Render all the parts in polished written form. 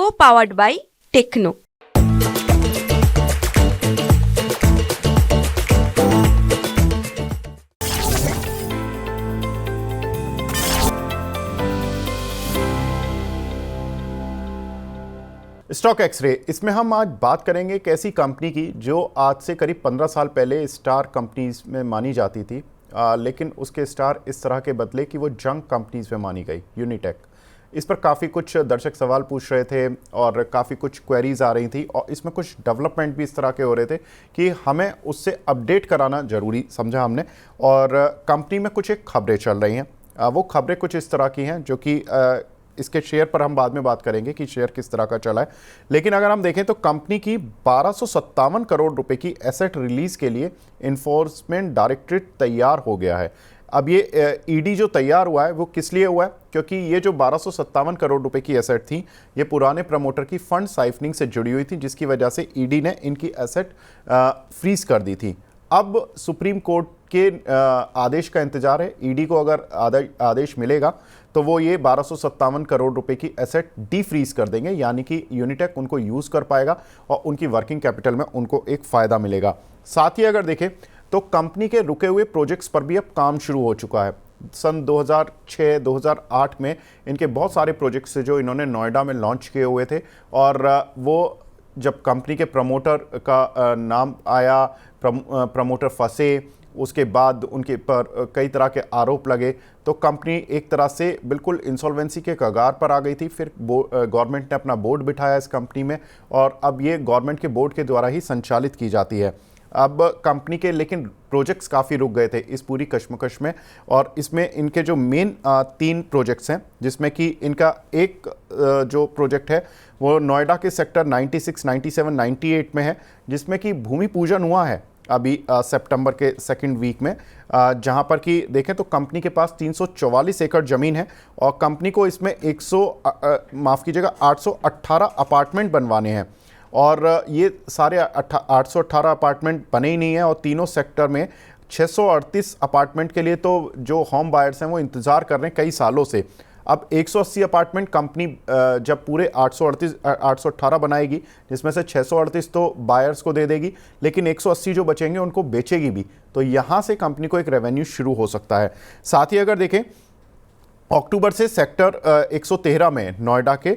co-powered by Techno। Stock x ray, इसमें हम आज बात करेंगे एक ऐसी कंपनी की जो आज से करीब 15 साल पहले स्टार कंपनीज में मानी जाती थी, लेकिन उसके स्टार इस तरह के बदले कि वो जंक कंपनीज में मानी गई, यूनिटेक। इस पर काफ़ी कुछ दर्शक सवाल पूछ रहे थे और काफ़ी कुछ क्वेरीज आ रही थी और इसमें कुछ डेवलपमेंट भी इस तरह के हो रहे थे कि हमें उससे अपडेट कराना ज़रूरी समझा हमने। और कंपनी में कुछ एक खबरें चल रही हैं, वो खबरें कुछ इस तरह की हैं जो कि इसके शेयर पर हम बाद में बात करेंगे कि शेयर किस तरह का चला है। लेकिन अगर हम देखें तो कंपनी की 1257 करोड़ रुपए की एसेट रिलीज के लिए इन्फोर्समेंट डायरेक्टरेट तैयार हो गया है। अब ये ईडी जो तैयार हुआ है वो किस लिए हुआ है, क्योंकि ये जो 1257 करोड़ रुपए की एसेट थी ये पुराने प्रमोटर की फंड साइफनिंग से जुड़ी हुई थी, जिसकी वजह से ईडी ने इनकी एसेट फ्रीज कर दी थी। अब सुप्रीम कोर्ट के आदेश का इंतजार है। ईडी को अगर आदेश मिलेगा तो वो ये 1257 करोड़ रुपए की एसेट डीफ्रीज कर देंगे, यानी कि यूनिटेक उनको यूज़ कर पाएगा और उनकी वर्किंग कैपिटल में उनको एक फ़ायदा मिलेगा। साथ ही अगर देखें तो कंपनी के रुके हुए प्रोजेक्ट्स पर भी अब काम शुरू हो चुका है। सन 2006-2008 में इनके बहुत सारे प्रोजेक्ट्स थे जो इन्होंने नोएडा में लॉन्च किए हुए थे, और वो जब कंपनी के प्रमोटर का नाम आया, प्रमोटर फंसे, उसके बाद उनके पर कई तरह के आरोप लगे, तो कंपनी एक तरह से बिल्कुल इंसॉल्वेंसी के कगार पर आ गई थी। फिर गवर्नमेंट ने अपना बोर्ड बिठाया इस कंपनी में और अब ये गवर्नमेंट के बोर्ड के द्वारा ही संचालित की जाती है। अब कंपनी के लेकिन प्रोजेक्ट्स काफ़ी रुक गए थे इस पूरी कश्मकश में, और इसमें इनके जो मेन 3 प्रोजेक्ट्स हैं, जिसमें कि इनका एक जो प्रोजेक्ट है वो नोएडा के सेक्टर 96, 97, 98 में है, जिसमें कि भूमि पूजन हुआ है अभी सितंबर के सेकंड वीक में, जहां पर कि देखें तो कंपनी के पास 344 एकड़ ज़मीन है और कंपनी को इसमें 818 अपार्टमेंट बनवाने हैं, और ये सारे 818 अपार्टमेंट बने ही नहीं है, और तीनों सेक्टर में 638 अपार्टमेंट के लिए तो जो होम बायर्स हैं वो इंतज़ार कर रहे हैं कई सालों से। अब 180 अपार्टमेंट कंपनी जब पूरे 818 बनाएगी, जिसमें से 638 तो बायर्स को दे देगी, लेकिन 180 जो बचेंगे उनको बेचेगी भी, तो यहाँ से कंपनी को एक रेवेन्यू शुरू हो सकता है। साथ ही अगर देखें अक्टूबर से सेक्टर 113 में नोएडा के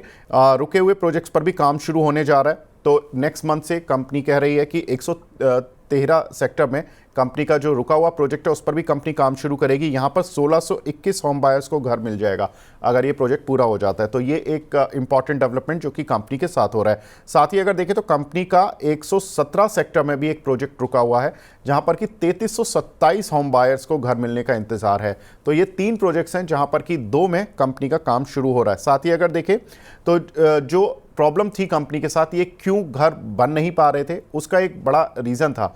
रुके हुए प्रोजेक्ट्स पर भी काम शुरू होने जा रहा है, तो नेक्स्ट मंथ से कंपनी कह रही है कि 113 सेक्टर में कंपनी का जो रुका हुआ प्रोजेक्ट है उस पर भी कंपनी काम शुरू करेगी। यहाँ पर 1621 होम बायर्स को घर मिल जाएगा अगर ये प्रोजेक्ट पूरा हो जाता है, तो ये एक इंपॉर्टेंट डेवलपमेंट जो कि कंपनी के साथ हो रहा है। साथ ही अगर देखें तो कंपनी का 117 सेक्टर में भी एक प्रोजेक्ट रुका हुआ है, जहाँ पर कि 3327 होम बायर्स को घर मिलने का इंतजार है। तो ये 3 प्रोजेक्ट्स हैं जहाँ पर कि 2 में कंपनी का काम शुरू हो रहा है। साथ ही अगर देखें तो जो प्रॉब्लम थी कंपनी के साथ, ये क्यों घर बन नहीं पा रहे थे, उसका एक बड़ा रीज़न था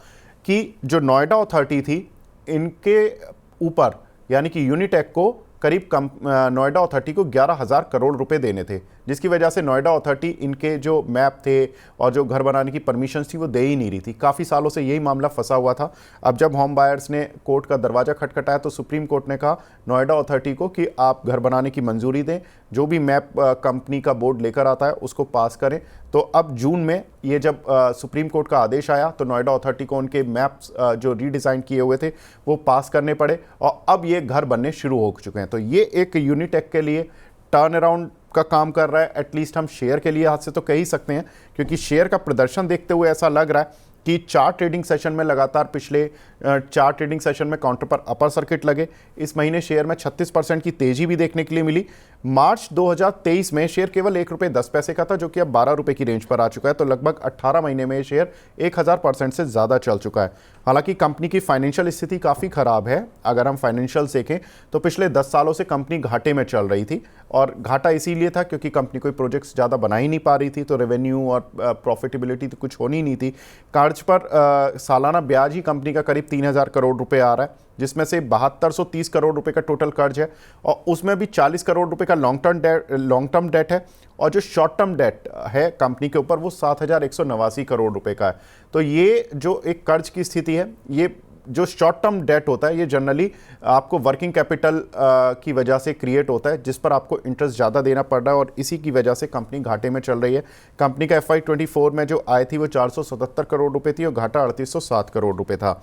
कि जो नोएडा अथॉरिटी थी इनके ऊपर, यानी कि यूनिटेक को करीब नोएडा अथॉरिटी को 11,000 करोड़ रुपए देने थे, जिसकी वजह से नोएडा अथॉरिटी इनके जो मैप थे और जो घर बनाने की परमिशंस थी वो दे ही नहीं रही थी। काफ़ी सालों से यही मामला फंसा हुआ था। अब जब होम बायर्स ने कोर्ट का दरवाज़ा खटखटाया तो सुप्रीम कोर्ट ने कहा नोएडा अथॉरिटी को कि आप घर बनाने की मंजूरी दें, जो भी मैप कंपनी का बोर्ड लेकर आता है उसको पास करें। तो अब जून में ये जब सुप्रीम कोर्ट का आदेश आया तो नोएडा अथॉरिटी को उनके मैप्स जो रीडिज़ाइन किए हुए थे वो पास करने पड़े और अब ये घर बनने शुरू हो चुके हैं। तो ये एक यूनिटेक के लिए टर्न अराउंड का काम कर रहा है, एटलीस्ट हम शेयर के लिए हाथ से तो कह ही सकते हैं, क्योंकि शेयर का प्रदर्शन देखते हुए ऐसा लग रहा है कि 4 ट्रेडिंग सेशन में लगातार पिछले 4 ट्रेडिंग सेशन में काउंटर पर अपर सर्किट लगे। इस महीने शेयर में 36% की तेजी भी देखने के लिए मिली। मार्च 2023 में शेयर केवल ₹1.10 का था, जो कि अब ₹12 की रेंज पर आ चुका है। तो लगभग 18 महीने में शेयर 1000% से ज़्यादा चल चुका है। हालांकि कंपनी की फाइनेंशियल स्थिति काफ़ी ख़राब है। अगर हम फाइनेंशियल देखें तो पिछले 10 सालों से कंपनी घाटे में चल रही थी, और घाटा इसीलिए था क्योंकि कंपनी कोई प्रोजेक्ट्स ज़्यादा बना ही नहीं पा रही थी, तो रेवेन्यू और प्रॉफिटेबिलिटी तो कुछ होनी नहीं थी। कर्ज पर सालाना ब्याज ही कंपनी का करीब 3000 करोड़ रुपए आ रहा है, जिसमें से 7230 करोड़ रुपए का टोटल कर्ज है, और उसमें भी 40 करोड़ रुपए का लॉन्ग टर्म डेट है, और जो शॉर्ट टर्म डेट है कंपनी के ऊपर वो 7189 करोड़ रुपए का है। तो ये जो एक कर्ज की स्थिति है ये जो शॉर्ट टर्म डेट होता है ये जनरली आपको वर्किंग कैपिटल की वजह से क्रिएट होता है, जिस पर आपको इंटरेस्ट ज़्यादा देना पड़ रहा है और इसी की वजह से कंपनी घाटे में चल रही है। कंपनी का FY24 में जो आय थी वो 477 करोड़ रुपए थी और घाटा 3807 करोड़ रुपए था।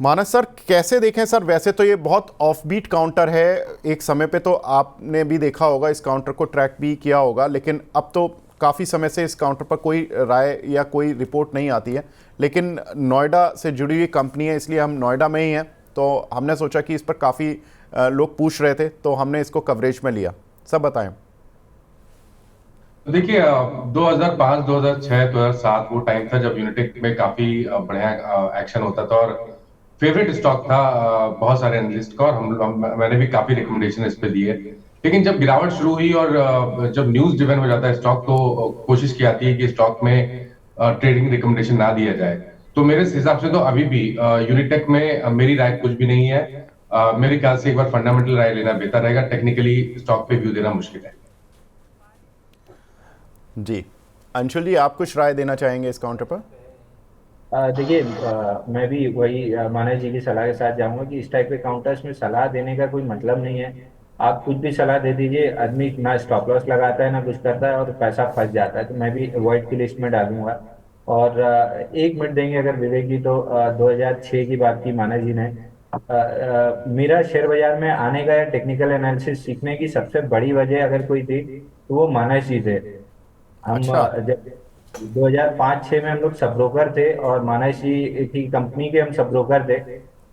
मानस सर कैसे देखें सर? वैसे तो ये बहुत ऑफबीट काउंटर है, एक समय पे तो आपने भी देखा होगा, इस काउंटर को ट्रैक भी किया होगा, लेकिन अब तो काफ़ी समय से इस काउंटर पर कोई राय या कोई रिपोर्ट नहीं आती है। लेकिन नोएडा से जुड़ी हुई कंपनी है, इसलिए हम नोएडा में ही हैं, तो हमने सोचा कि इस पर काफ़ी लोग पूछ रहे थे, तो हमने इसको कवरेज में लिया। सब बताएं। देखिए 2005, 2006, 2007 वो टाइम था जब यूनिटेक में काफी बढ़िया एक्शन होता था और फेवरेट स्टॉक था बहुत सारे एनालिस्ट का, और मैंने भी काफी रिकमेंडेशन इस पे दिए। लेकिन जब गिरावट शुरू हुई और जब न्यूज ड्रिवन हो जाता है स्टॉक, तो कोशिश की जाती है कि स्टॉक में ट्रेडिंग रिकमेंडेशन ना दिया जाए। तो मेरे हिसाब से तो अभी भी यूनिटेक में मेरी राय कुछ भी नहीं है। मेरे ख्याल से एक बार फंडामेंटल राय लेना बेहतर रहेगा, टेक्निकली स्टॉक पे व्यू देना मुश्किल है। जी अंशुल जी, आप कुछ राय देना चाहेंगे इस काउंटर पर? देखिए, मैं भी वही मानस जी की सलाह के साथ जाऊंगा कि इस टाइप के काउंटर्स में सलाह देने का कोई मतलब नहीं है। आप कुछ भी सलाह दे दीजिए, आदमी ना स्टॉप लॉस लगाता है ना कुछ करता है और पैसा फंस जाता है। तो मैं भी अवॉइड की लिस्ट में डालूंगा। और एक मिनट देंगे अगर विवेक जी तो 2006 की बात की मानस जी ने। मेरा शेयर बाजार में आने का या टेक्निकल एनालिसिस सीखने की सबसे बड़ी वजह अगर कोई थी तो वो मानस जी थे। हम अच्छा। जब 2005-6 में हम लोग सब ब्रोकर थे और मानस जी की कंपनी के हम सब ब्रोकर थे।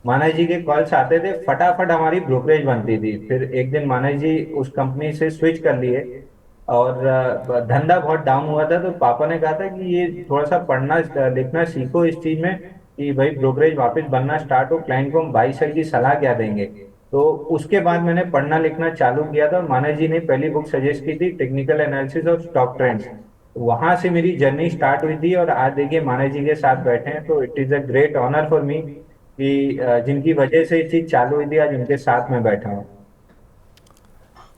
मानस जी के कॉल्स आते थे, फटाफट हमारी ब्रोकरेज बनती थी। फिर एक दिन मानस जी उस कंपनी से स्विच कर लिए और धंधा बहुत डाउन हुआ था। तो पापा ने कहा था कि ये थोड़ा सा पढ़ना लिखना सीखो इस चीज में कि भाई ब्रोकरेज वापस बनना स्टार्ट हो, क्लाइंट को हम बाई सेल की सलाह क्या देंगे। तो उसके बाद मैंने पढ़ना लिखना चालू किया था और मानस जी ने पहली बुक सजेस्ट की थी technical analysis of stock trends. वहां से मेरी जर्नी स्टार्ट हुई थी और आज देखिए मानस जी के साथ बैठे हैं। तो it is a great honour for me कि जिनकी वजह से ये चीज चालू हुई थी आज उनके साथ में बैठा हूँ।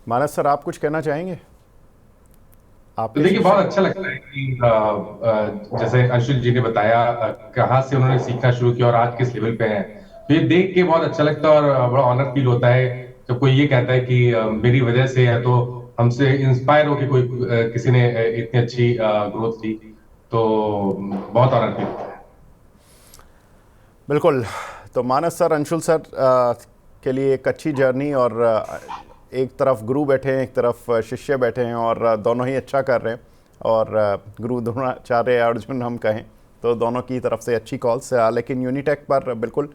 मानस सर, आप कुछ कहना चाहेंगे? तो आपके देखिए शिष्य- बहुत अच्छा लगता है कि जैसे अंशुल जी ने बताया कहाँ से उन्होंने सीखना शुरू किया और आज किस लेवल पे हैं। तो ये देख के बहुत अच्छा लगता है और बड़ा ऑनर फील होता है जब कोई ये कहता है कि मेरी वजह से है, तो हमसे इंस्पायर होकर कोई किसी ने इतनी अच्छी ग्रोथ की, तो बहुत ऑनर फील होता है। बिल्कुल। तो मानस सर, अंशुल सर के लिए एक अच्छी जर्नी, और एक तरफ गुरु बैठे हैं, एक तरफ शिष्य बैठे हैं, और दोनों ही अच्छा कर रहे हैं। और गुरु द्रोणाचार्य अर्जुन हम कहें तो दोनों की तरफ से अच्छी कॉल्स। लेकिन यूनिटेक पर बिल्कुल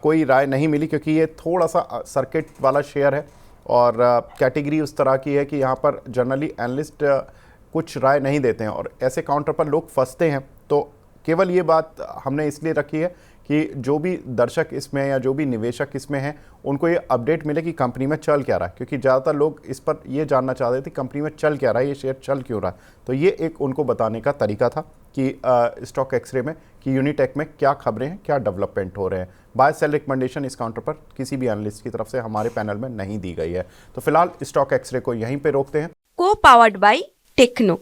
कोई राय नहीं मिली, क्योंकि ये थोड़ा सा सर्किट वाला शेयर है और कैटेगरी उस तरह की है कि यहाँ पर जनरली एनालिस्ट कुछ राय नहीं देते हैं और ऐसे काउंटर पर लोग फंसते हैं। तो केवल ये बात हमने इसलिए रखी है कि जो भी दर्शक इसमें या जो भी निवेशक इसमें हैं उनको ये अपडेट मिले कि कंपनी में चल क्या रहा है, क्योंकि ज़्यादातर लोग इस पर ये जानना चाहते थे कंपनी में चल क्या रहा है, ये शेयर चल क्यों रहा है। तो ये एक उनको बताने का तरीका था कि स्टॉक एक्सरे में कि यूनिटेक में क्या खबरें हैं, क्या डेवलपमेंट हो रहे हैं। बाय सेल रिकमेंडेशन इस काउंटर पर किसी भी एनालिस्ट की तरफ से हमारे पैनल में नहीं दी गई है। तो फिलहाल स्टॉक एक्सरे को यहीं पर रोकते हैं। को पावर्ड बाय टेक्नो।